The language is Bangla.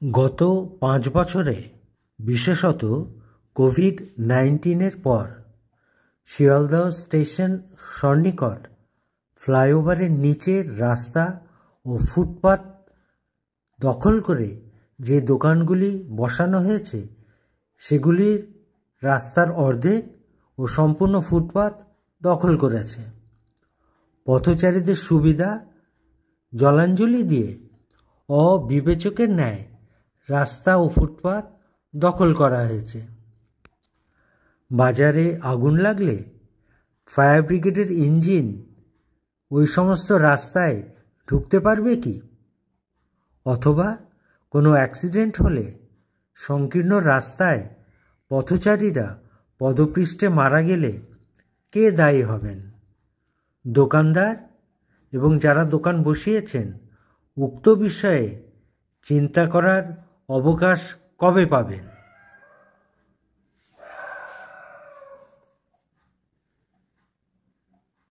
গত ৫ বছরে, বিশেষত কোভিড-১৯-এর পর, শিয়ালদহ স্টেশন সন্নিকট ফ্লাইওভারের নিচের রাস্তা ও ফুটপাত দখল করে যে দোকানগুলি বসানো হয়েছে সেগুলির রাস্তার অর্ধেক ও সম্পূর্ণ ফুটপাত দখল করেছে। পথচারীদের সুবিধা জলাঞ্জলি দিয়ে অবিবেচকের ন্যায় রাস্তা ও ফুটপাত দখল করা হয়েছে। বাজারে আগুন লাগলে ফায়ার ব্রিগেডের ইঞ্জিন ওই সমস্ত রাস্তায় ঢুকতে পারবে কি? অথবা কোনো অ্যাক্সিডেন্ট হলে সংকীর্ণ রাস্তায় পথচারীরা পদপৃষ্ঠে মারা গেলে কে দায়ী হবেন? দোকানদার এবং যারা দোকান বসিয়েছেন উক্ত বিষয়ে চিন্তা করার অবকাশ কবে পাবেন?